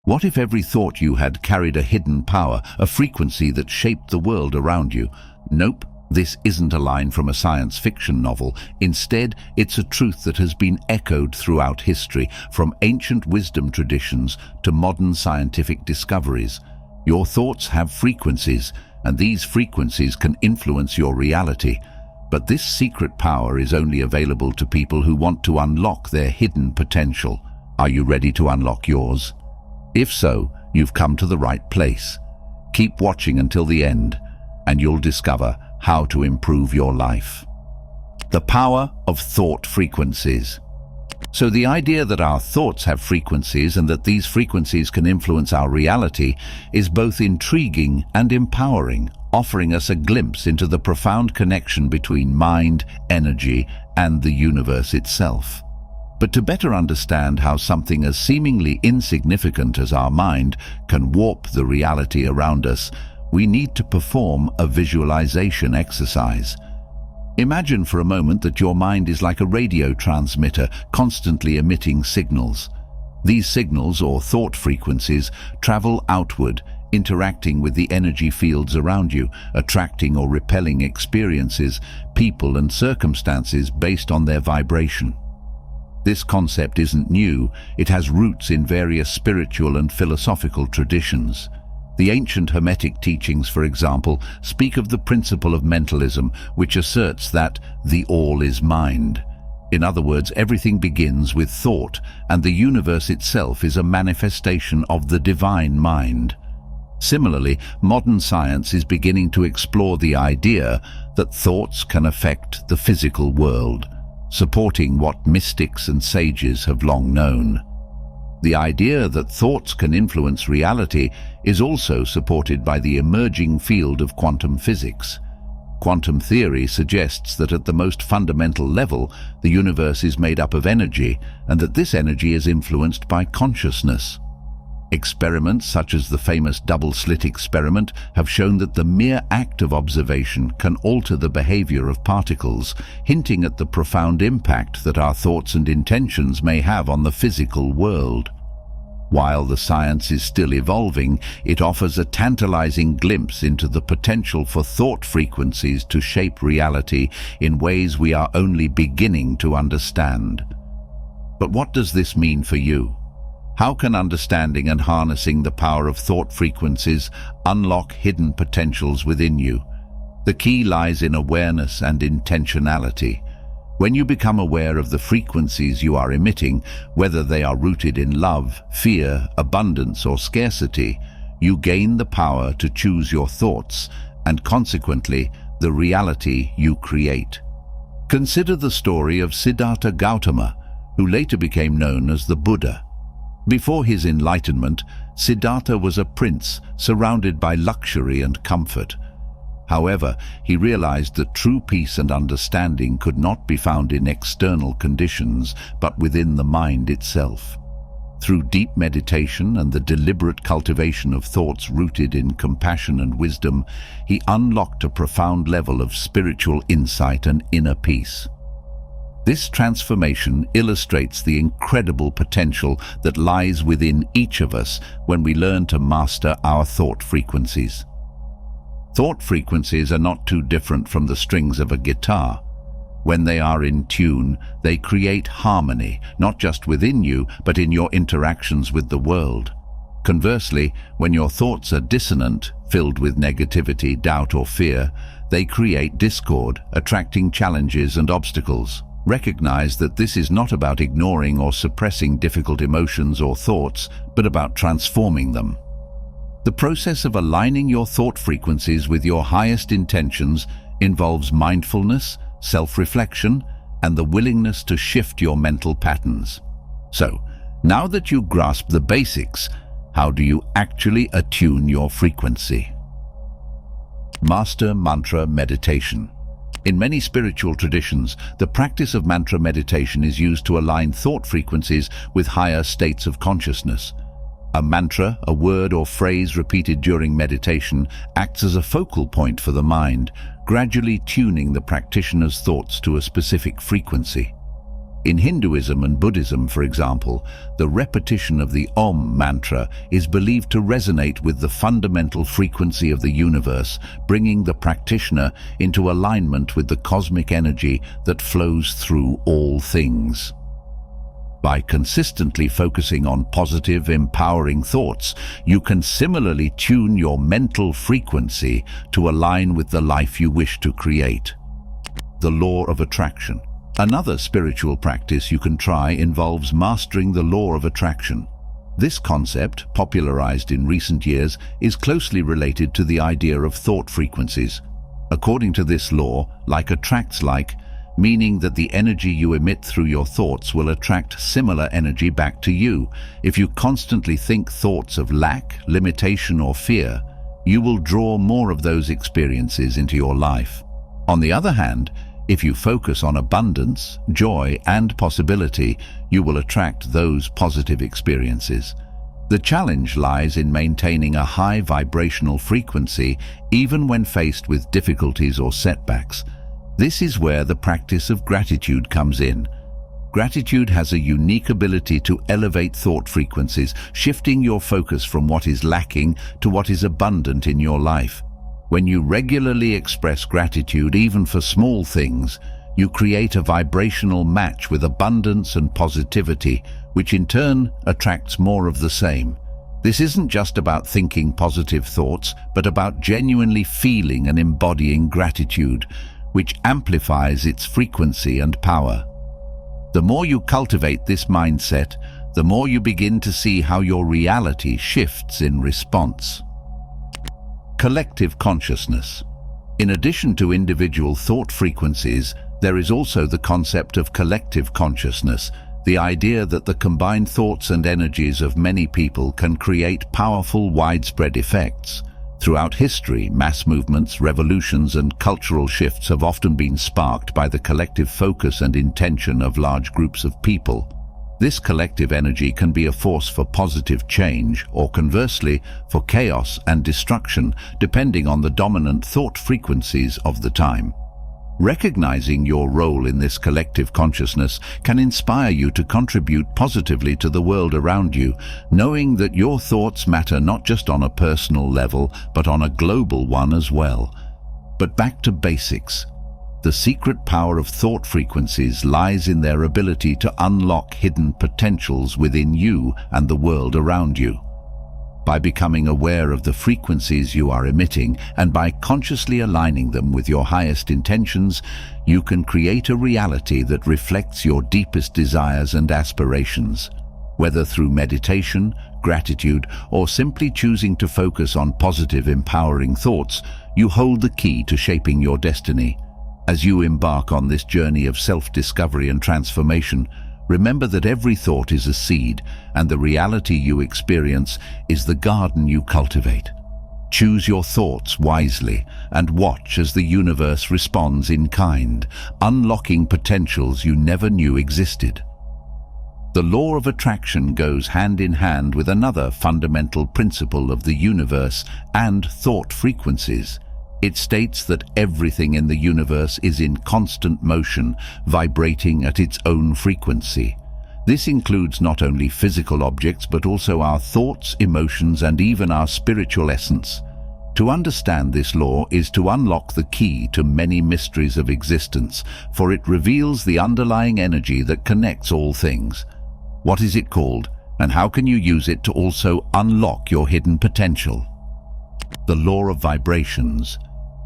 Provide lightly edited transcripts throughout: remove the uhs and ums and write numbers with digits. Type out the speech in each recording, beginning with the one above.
What if every thought you had carried a hidden power, a frequency that shaped the world around you? Nope, this isn't a line from a science fiction novel. Instead, it's a truth that has been echoed throughout history, from ancient wisdom traditions to modern scientific discoveries. Your thoughts have frequencies, and these frequencies can influence your reality. But this secret power is only available to people who want to unlock their hidden potential. Are you ready to unlock yours? If so, you've come to the right place. Keep watching until the end, and you'll discover how to improve your life. The power of thought frequencies. So the idea that our thoughts have frequencies and that these frequencies can influence our reality is both intriguing and empowering, offering us a glimpse into the profound connection between mind, energy, and the universe itself. But to better understand how something as seemingly insignificant as our mind can warp the reality around us, we need to perform a visualization exercise. Imagine for a moment that your mind is like a radio transmitter, constantly emitting signals. These signals, or thought frequencies, travel outward, interacting with the energy fields around you, attracting or repelling experiences, people and circumstances based on their vibration. This concept isn't new. It has roots in various spiritual and philosophical traditions. The ancient Hermetic teachings, for example, speak of the principle of mentalism, which asserts that the all is mind. In other words, everything begins with thought, and the universe itself is a manifestation of the divine mind. Similarly, modern science is beginning to explore the idea that thoughts can affect the physical world, supporting what mystics and sages have long known. The idea that thoughts can influence reality is also supported by the emerging field of quantum physics. Quantum theory suggests that at the most fundamental level, the universe is made up of energy, and that this energy is influenced by consciousness. Experiments such as the famous double-slit experiment have shown that the mere act of observation can alter the behavior of particles, hinting at the profound impact that our thoughts and intentions may have on the physical world. While the science is still evolving, it offers a tantalizing glimpse into the potential for thought frequencies to shape reality in ways we are only beginning to understand. But what does this mean for you? How can understanding and harnessing the power of thought frequencies unlock hidden potentials within you? The key lies in awareness and intentionality. When you become aware of the frequencies you are emitting, whether they are rooted in love, fear, abundance, or scarcity, you gain the power to choose your thoughts and, consequently, the reality you create. Consider the story of Siddhartha Gautama, who later became known as the Buddha. Before his enlightenment, Siddhartha was a prince surrounded by luxury and comfort. However, he realized that true peace and understanding could not be found in external conditions, but within the mind itself. Through deep meditation and the deliberate cultivation of thoughts rooted in compassion and wisdom, he unlocked a profound level of spiritual insight and inner peace. This transformation illustrates the incredible potential that lies within each of us when we learn to master our thought frequencies. Thought frequencies are not too different from the strings of a guitar. When they are in tune, they create harmony, not just within you, but in your interactions with the world. Conversely, when your thoughts are dissonant, filled with negativity, doubt, or fear, they create discord, attracting challenges and obstacles. Recognize that this is not about ignoring or suppressing difficult emotions or thoughts, but about transforming them. The process of aligning your thought frequencies with your highest intentions involves mindfulness, self-reflection, and the willingness to shift your mental patterns. So, now that you grasp the basics, how do you actually attune your frequency? Master Mantra Meditation. In many spiritual traditions, the practice of mantra meditation is used to align thought frequencies with higher states of consciousness. A mantra, a word or phrase repeated during meditation, acts as a focal point for the mind, gradually tuning the practitioner's thoughts to a specific frequency. In Hinduism and Buddhism, for example, the repetition of the Om mantra is believed to resonate with the fundamental frequency of the universe, bringing the practitioner into alignment with the cosmic energy that flows through all things. By consistently focusing on positive, empowering thoughts, you can similarly tune your mental frequency to align with the life you wish to create. The law of attraction. Another spiritual practice you can try involves mastering the law of attraction. This concept, popularized in recent years, is closely related to the idea of thought frequencies. According to this law, like attracts like, meaning that the energy you emit through your thoughts will attract similar energy back to you. If you constantly think thoughts of lack, limitation, or fear, you will draw more of those experiences into your life. On the other hand, if you focus on abundance, joy, and possibility, you will attract those positive experiences. The challenge lies in maintaining a high vibrational frequency even when faced with difficulties or setbacks. This is where the practice of gratitude comes in. Gratitude has a unique ability to elevate thought frequencies, shifting your focus from what is lacking to what is abundant in your life. When you regularly express gratitude, even for small things, you create a vibrational match with abundance and positivity, which in turn attracts more of the same. This isn't just about thinking positive thoughts, but about genuinely feeling and embodying gratitude, which amplifies its frequency and power. The more you cultivate this mindset, the more you begin to see how your reality shifts in response. Collective consciousness. In addition to individual thought frequencies, there is also the concept of collective consciousness, the idea that the combined thoughts and energies of many people can create powerful, widespread effects. Throughout history, mass movements, revolutions, and cultural shifts have often been sparked by the collective focus and intention of large groups of people. This collective energy can be a force for positive change, or conversely, for chaos and destruction, depending on the dominant thought frequencies of the time. Recognizing your role in this collective consciousness can inspire you to contribute positively to the world around you, knowing that your thoughts matter not just on a personal level, but on a global one as well. But back to basics. The secret power of thought frequencies lies in their ability to unlock hidden potentials within you and the world around you. By becoming aware of the frequencies you are emitting and by consciously aligning them with your highest intentions, you can create a reality that reflects your deepest desires and aspirations. Whether through meditation, gratitude, or simply choosing to focus on positive, empowering thoughts, you hold the key to shaping your destiny. As you embark on this journey of self-discovery and transformation, remember that every thought is a seed, and the reality you experience is the garden you cultivate. Choose your thoughts wisely and watch as the universe responds in kind, unlocking potentials you never knew existed. The law of attraction goes hand in hand with another fundamental principle of the universe and thought frequencies. It states that everything in the universe is in constant motion, vibrating at its own frequency. This includes not only physical objects, but also our thoughts, emotions, and even our spiritual essence. To understand this law is to unlock the key to many mysteries of existence, for it reveals the underlying energy that connects all things. What is it called, and how can you use it to also unlock your hidden potential? The law of vibrations.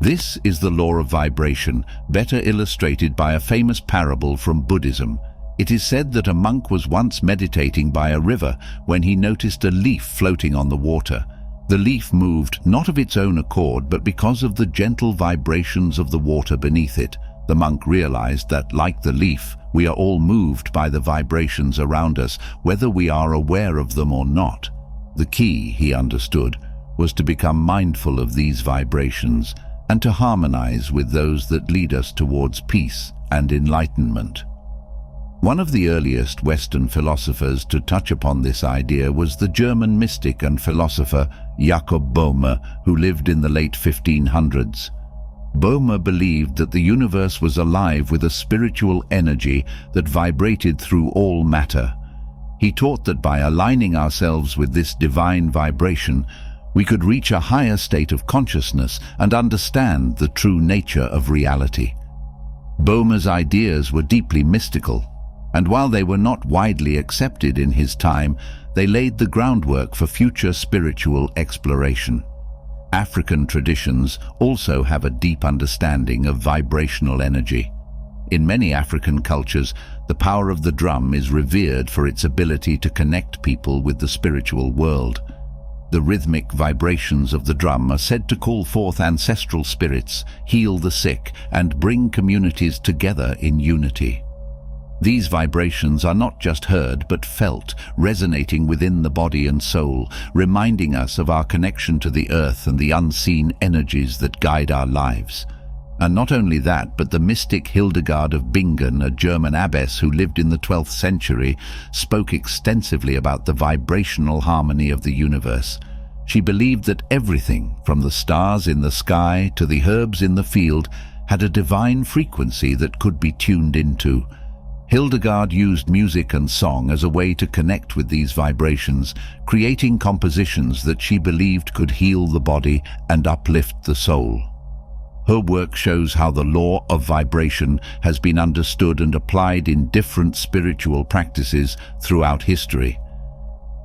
This is the law of vibration, better illustrated by a famous parable from Buddhism. It is said that a monk was once meditating by a river when he noticed a leaf floating on the water. The leaf moved not of its own accord, but because of the gentle vibrations of the water beneath it. The monk realized that, like the leaf, we are all moved by the vibrations around us, whether we are aware of them or not. The key, he understood, was to become mindful of these vibrations and to harmonize with those that lead us towards peace and enlightenment. One of the earliest Western philosophers to touch upon this idea was the German mystic and philosopher Jakob Boehme, who lived in the late 1500s. Boehmer believed that the universe was alive with a spiritual energy that vibrated through all matter. He taught that by aligning ourselves with this divine vibration, we could reach a higher state of consciousness and understand the true nature of reality. Boehmer's ideas were deeply mystical, and while they were not widely accepted in his time, they laid the groundwork for future spiritual exploration. African traditions also have a deep understanding of vibrational energy. In many African cultures, the power of the drum is revered for its ability to connect people with the spiritual world. The rhythmic vibrations of the drum are said to call forth ancestral spirits, heal the sick, and bring communities together in unity. These vibrations are not just heard but felt, resonating within the body and soul, reminding us of our connection to the earth and the unseen energies that guide our lives. And not only that, but the mystic Hildegard of Bingen, a German abbess who lived in the 12th century, spoke extensively about the vibrational harmony of the universe. She believed that everything, from the stars in the sky to the herbs in the field, had a divine frequency that could be tuned into. Hildegard used music and song as a way to connect with these vibrations, creating compositions that she believed could heal the body and uplift the soul. Her work shows how the law of vibration has been understood and applied in different spiritual practices throughout history.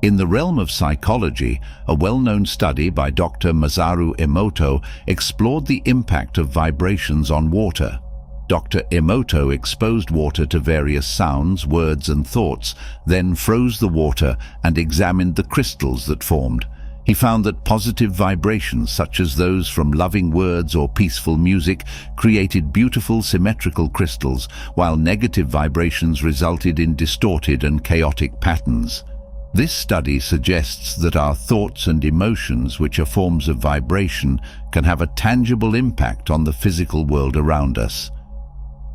In the realm of psychology, a well-known study by Dr. Masaru Emoto explored the impact of vibrations on water. Dr. Emoto exposed water to various sounds, words and thoughts, then froze the water and examined the crystals that formed. He found that positive vibrations, such as those from loving words or peaceful music, created beautiful symmetrical crystals, while negative vibrations resulted in distorted and chaotic patterns. This study suggests that our thoughts and emotions, which are forms of vibration, can have a tangible impact on the physical world around us.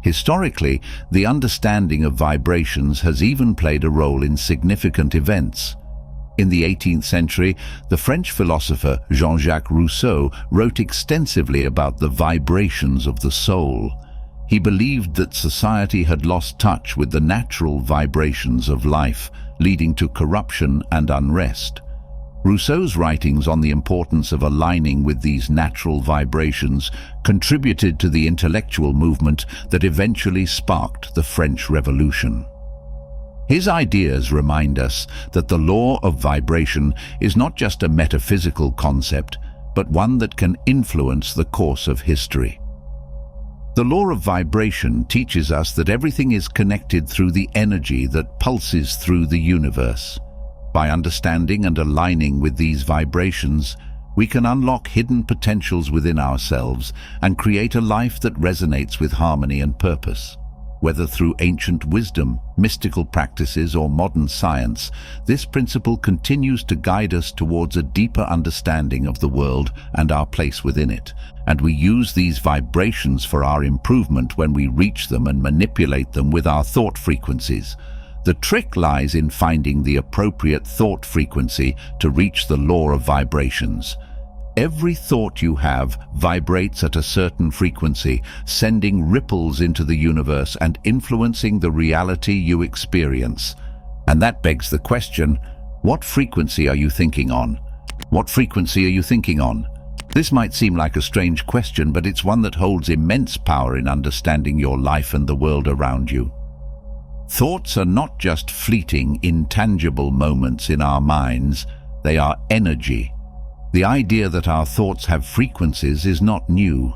Historically, the understanding of vibrations has even played a role in significant events. In the 18th century, the French philosopher Jean-Jacques Rousseau wrote extensively about the vibrations of the soul. He believed that society had lost touch with the natural vibrations of life, leading to corruption and unrest. Rousseau's writings on the importance of aligning with these natural vibrations contributed to the intellectual movement that eventually sparked the French Revolution. His ideas remind us that the law of vibration is not just a metaphysical concept, but one that can influence the course of history. The law of vibration teaches us that everything is connected through the energy that pulses through the universe. By understanding and aligning with these vibrations, we can unlock hidden potentials within ourselves and create a life that resonates with harmony and purpose. Whether through ancient wisdom, mystical practices, or modern science, this principle continues to guide us towards a deeper understanding of the world and our place within it. And we use these vibrations for our improvement when we reach them and manipulate them with our thought frequencies. The trick lies in finding the appropriate thought frequency to reach the law of vibrations. Every thought you have vibrates at a certain frequency, sending ripples into the universe and influencing the reality you experience. And that begs the question, what frequency are you thinking on? What frequency are you thinking on? This might seem like a strange question, but it's one that holds immense power in understanding your life and the world around you. Thoughts are not just fleeting, intangible moments in our minds, they are energy. The idea that our thoughts have frequencies is not new.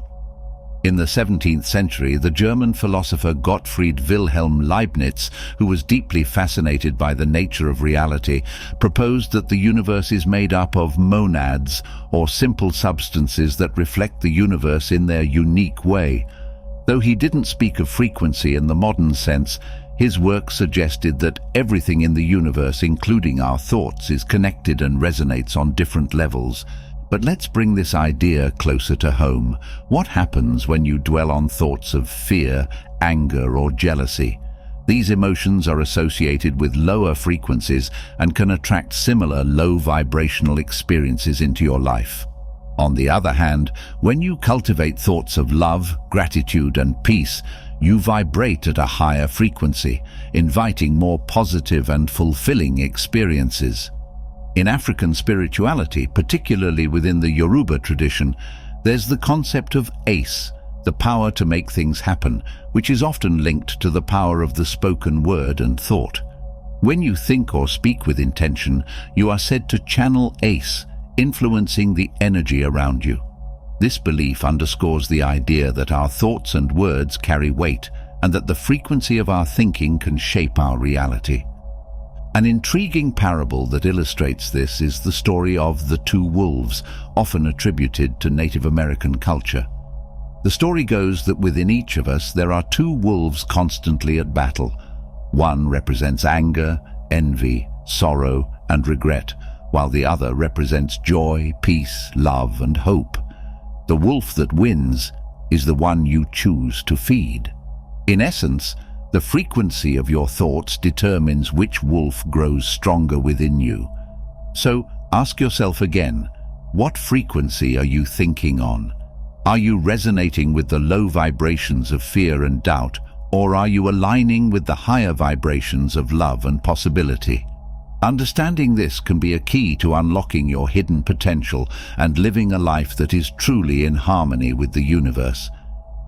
In the 17th century, the German philosopher Gottfried Wilhelm Leibniz, who was deeply fascinated by the nature of reality, proposed that the universe is made up of monads, or simple substances that reflect the universe in their unique way. Though he didn't speak of frequency in the modern sense, his work suggested that everything in the universe, including our thoughts, is connected and resonates on different levels. But let's bring this idea closer to home. What happens when you dwell on thoughts of fear, anger, or jealousy? These emotions are associated with lower frequencies and can attract similar low vibrational experiences into your life. On the other hand, when you cultivate thoughts of love, gratitude, and peace, you vibrate at a higher frequency, inviting more positive and fulfilling experiences. In African spirituality, particularly within the Yoruba tradition, there's the concept of ace, the power to make things happen, which is often linked to the power of the spoken word and thought. When you think or speak with intention, you are said to channel ace, influencing the energy around you. This belief underscores the idea that our thoughts and words carry weight, and that the frequency of our thinking can shape our reality. An intriguing parable that illustrates this is the story of the two wolves, often attributed to Native American culture. The story goes that within each of us there are two wolves constantly at battle. One represents anger, envy, sorrow, and regret, while the other represents joy, peace, love, and hope. The wolf that wins is the one you choose to feed. In essence, the frequency of your thoughts determines which wolf grows stronger within you. So ask yourself again, what frequency are you thinking on? Are you resonating with the low vibrations of fear and doubt, or are you aligning with the higher vibrations of love and possibility? Understanding this can be a key to unlocking your hidden potential and living a life that is truly in harmony with the universe.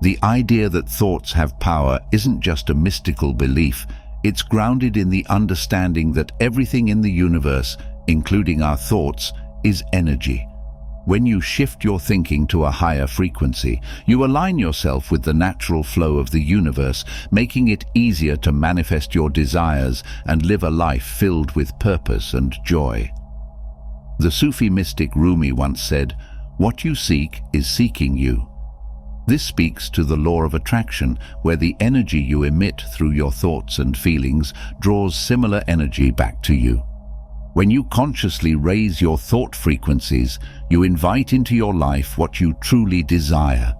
The idea that thoughts have power isn't just a mystical belief, it's grounded in the understanding that everything in the universe, including our thoughts, is energy. When you shift your thinking to a higher frequency, you align yourself with the natural flow of the universe, making it easier to manifest your desires and live a life filled with purpose and joy. The Sufi mystic Rumi once said, "What you seek is seeking you." This speaks to the law of attraction, where the energy you emit through your thoughts and feelings draws similar energy back to you. When you consciously raise your thought frequencies, you invite into your life what you truly desire.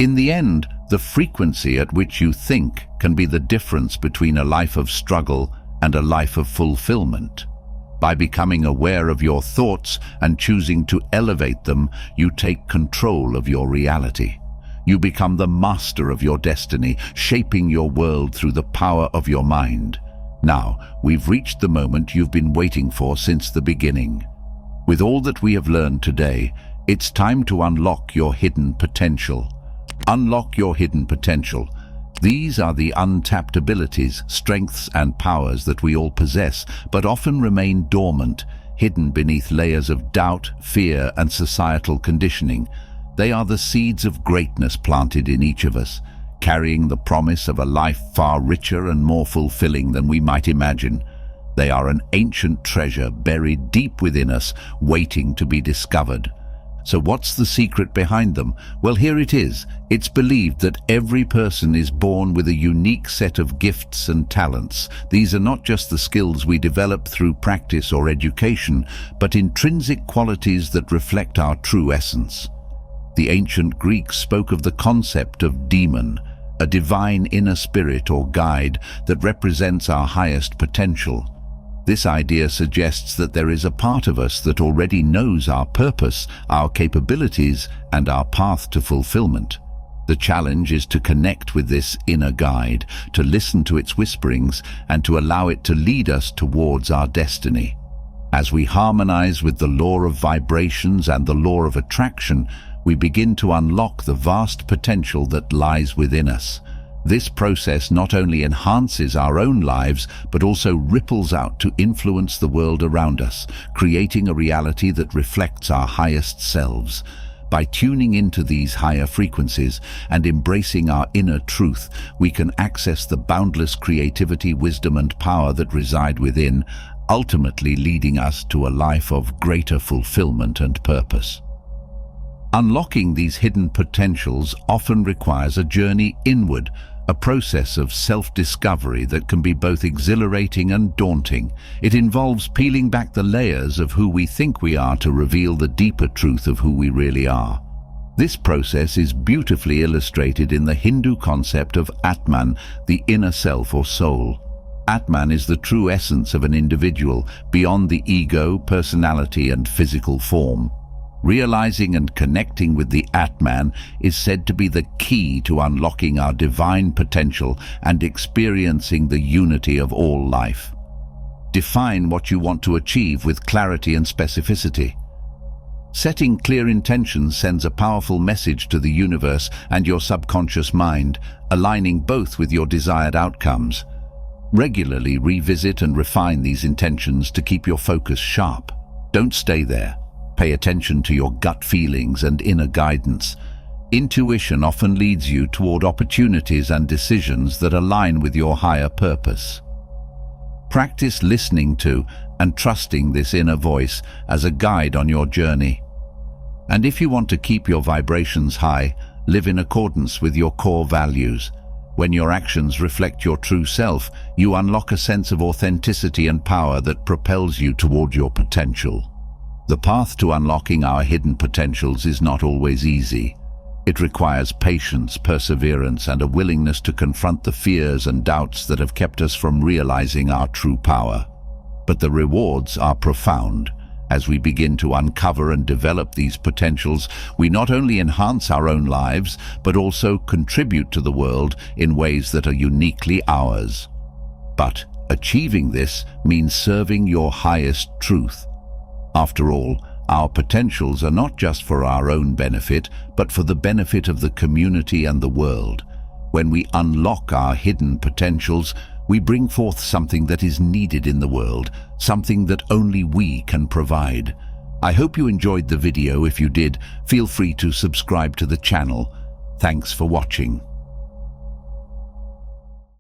In the end, the frequency at which you think can be the difference between a life of struggle and a life of fulfillment. By becoming aware of your thoughts and choosing to elevate them, you take control of your reality. You become the master of your destiny, shaping your world through the power of your mind. Now, we've reached the moment you've been waiting for since the beginning. With all that we have learned today, it's time to unlock your hidden potential. Unlock your hidden potential. These are the untapped abilities, strengths, and powers that we all possess, but often remain dormant, hidden beneath layers of doubt, fear, and societal conditioning. They are the seeds of greatness planted in each of us, carrying the promise of a life far richer and more fulfilling than we might imagine. They are an ancient treasure buried deep within us, waiting to be discovered. So what's the secret behind them? Well, here it is. It's believed that every person is born with a unique set of gifts and talents. These are not just the skills we develop through practice or education, but intrinsic qualities that reflect our true essence. The ancient Greeks spoke of the concept of demon, a divine inner spirit or guide that represents our highest potential. This idea suggests that there is a part of us that already knows our purpose, our capabilities, and our path to fulfillment. The challenge is to connect with this inner guide, to listen to its whisperings, and to allow it to lead us towards our destiny. As we harmonize with the law of vibrations and the law of attraction, we begin to unlock the vast potential that lies within us. This process not only enhances our own lives, but also ripples out to influence the world around us, creating a reality that reflects our highest selves. By tuning into these higher frequencies and embracing our inner truth, we can access the boundless creativity, wisdom, and power that reside within, ultimately leading us to a life of greater fulfillment and purpose. Unlocking these hidden potentials often requires a journey inward, a process of self-discovery that can be both exhilarating and daunting. It involves peeling back the layers of who we think we are to reveal the deeper truth of who we really are. This process is beautifully illustrated in the Hindu concept of Atman, the inner self or soul. Atman is the true essence of an individual, beyond the ego, personality, and physical form. Realizing and connecting with the Atman is said to be the key to unlocking our divine potential and experiencing the unity of all life. Define what you want to achieve with clarity and specificity. Setting clear intentions sends a powerful message to the universe and your subconscious mind, aligning both with your desired outcomes. Regularly revisit and refine these intentions to keep your focus sharp. Don't stay there. Pay attention to your gut feelings and inner guidance. Intuition often leads you toward opportunities and decisions that align with your higher purpose. Practice listening to and trusting this inner voice as a guide on your journey. And if you want to keep your vibrations high, live in accordance with your core values. When your actions reflect your true self, you unlock a sense of authenticity and power that propels you toward your potential. The path to unlocking our hidden potentials is not always easy. It requires patience, perseverance, and a willingness to confront the fears and doubts that have kept us from realizing our true power. But the rewards are profound. As we begin to uncover and develop these potentials, we not only enhance our own lives, but also contribute to the world in ways that are uniquely ours. But achieving this means serving your highest truth. After all, our potentials are not just for our own benefit, but for the benefit of the community and the world. When we unlock our hidden potentials, we bring forth something that is needed in the world, something that only we can provide. I hope you enjoyed the video. If you did, feel free to subscribe to the channel. Thanks for watching.